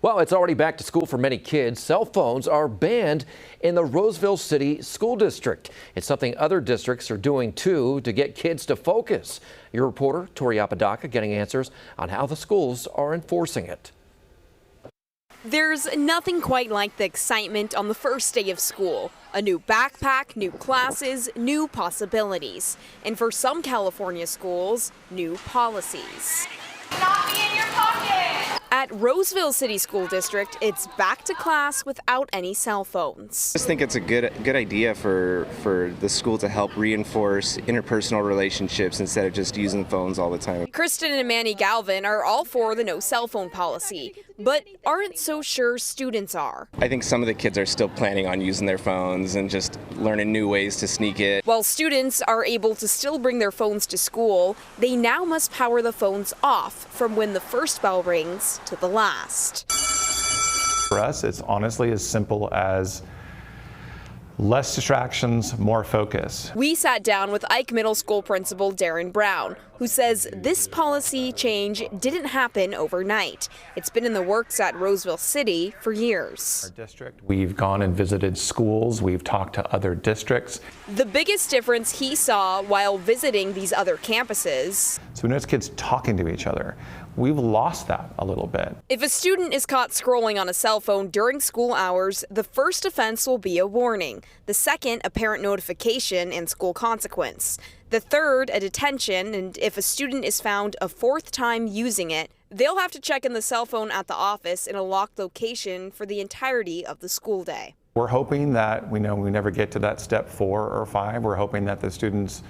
Well, it's already back to school for many kids. Cell phones are banned in the Roseville City School District. It's something other districts are doing too to get kids to focus. Your reporter, Tori Apodaca, getting answers on how the schools are enforcing it. There's nothing quite like the excitement on the first day of school. A new backpack, new classes, new possibilities. And for some California schools, new policies. Not be in your pocket! At Roseville City School District, it's back to class without any cell phones. I just think it's a good idea for the school to help reinforce interpersonal relationships instead of just using phones all the time. Kristen and Manny Galvin are all for the no cell phone policy, but aren't so sure students are. I think some of the kids are still planning on using their phones and just learning new ways to sneak it. While students are able to still bring their phones to school, they now must power the phones off from when the first bell rings to the last. For us, it's honestly as simple as less distractions, more focus. We sat down with Ike Middle School Principal Darren Brown, who says this policy change didn't happen overnight. It's been in the works at Roseville City for years. Our district, we've gone and visited schools, we've talked to other districts. The biggest difference he saw while visiting these other campuses. So we notice kids talking to each other. We've lost that a little bit. If a student is caught scrolling on a cell phone during school hours, the first offense will be a warning. The second, a parent notification and school consequence. The third, a detention, and if a student is found a fourth time using it, they'll have to check in the cell phone at the office in a locked location for the entirety of the school day. We're hoping that we never get to that step 4 or 5. We're hoping that the students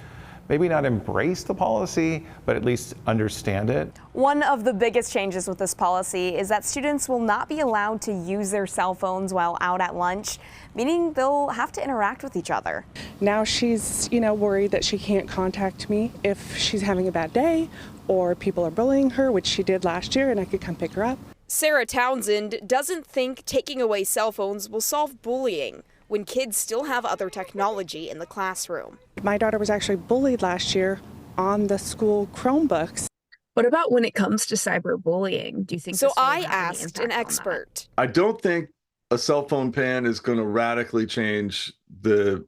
maybe not embrace the policy, but at least understand it. One of the biggest changes with this policy is that students will not be allowed to use their cell phones while out at lunch, meaning they'll have to interact with each other. Now she's, worried that she can't contact me if she's having a bad day or people are bullying her, which she did last year, and I could come pick her up. Sarah Townsend doesn't think taking away cell phones will solve bullying when kids still have other technology in the classroom. My daughter was actually bullied last year on the school Chromebooks. What about when it comes to cyberbullying? Do you think so? I asked an expert. I don't think a cell phone ban is going to radically change the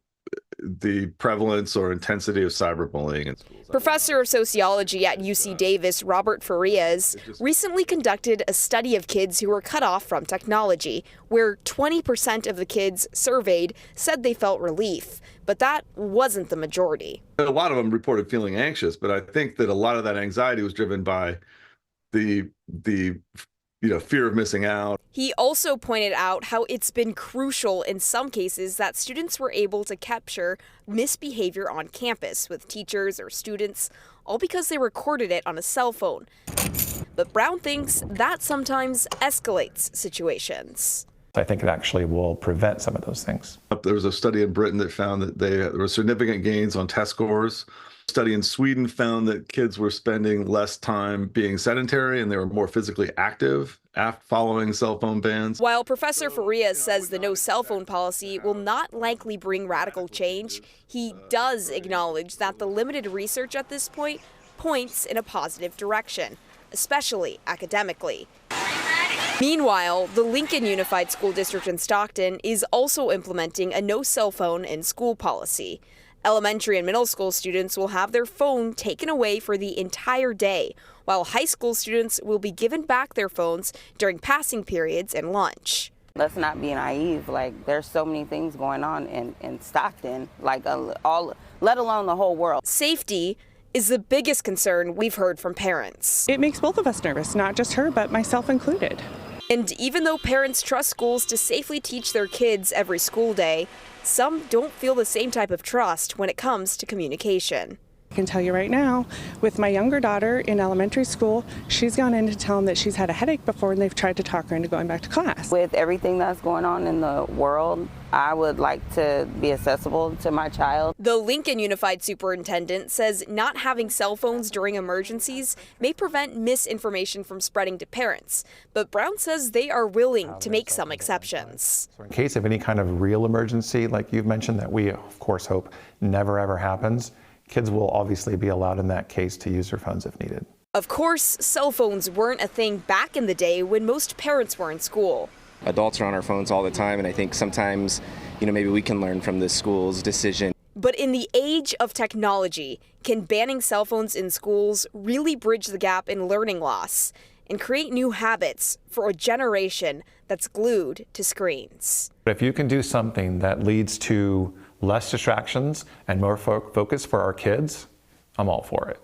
prevalence or intensity of cyberbullying in schools. Professor of sociology at UC Davis, Robert Farias, recently conducted a study of kids who were cut off from technology, where 20% of the kids surveyed said they felt relief. But that wasn't the majority. A lot of them reported feeling anxious, but I think that a lot of that anxiety was driven by the fear of missing out. He also pointed out how it's been crucial in some cases that students were able to capture misbehavior on campus with teachers or students, all because they recorded it on a cell phone. But Brown thinks that sometimes escalates situations. I think it actually will prevent some of those things. There was a study in Britain that found that there were significant gains on test scores. A study in Sweden found that kids were spending less time being sedentary and they were more physically active after following cell phone bans. While Professor Farias says the no cell phone policy will not likely bring radical change, he does acknowledge that the limited research at this point points in a positive direction, especially academically. Meanwhile, the Lincoln Unified School District in Stockton is also implementing a no cell phone in school policy. Elementary and middle school students will have their phone taken away for the entire day, while high school students will be given back their phones during passing periods and lunch. Let's not be naive. There's so many things going on in Stockton, let alone the whole world. Safety is the biggest concern we've heard from parents. It makes both of us nervous, not just her, but myself included. And even though parents trust schools to safely teach their kids every school day, some don't feel the same type of trust when it comes to communication. I can tell you right now, with my younger daughter in elementary school, she's gone in to tell them that she's had a headache before and they've tried to talk her into going back to class. With everything that's going on in the world, I would like to be accessible to my child. The Lincoln Unified Superintendent says not having cell phones during emergencies may prevent misinformation from spreading to parents, but Brown says they are willing to make some exceptions. So in case of any kind of real emergency, like you've mentioned, that we of course hope never ever happens, kids will obviously be allowed in that case to use their phones if needed. Of course, cell phones weren't a thing back in the day when most parents were in school. Adults are on our phones all the time, and I think sometimes, maybe we can learn from the school's decision. But in the age of technology, can banning cell phones in schools really bridge the gap in learning loss and create new habits for a generation that's glued to screens? If you can do something that leads to less distractions and more focus for our kids, I'm all for it.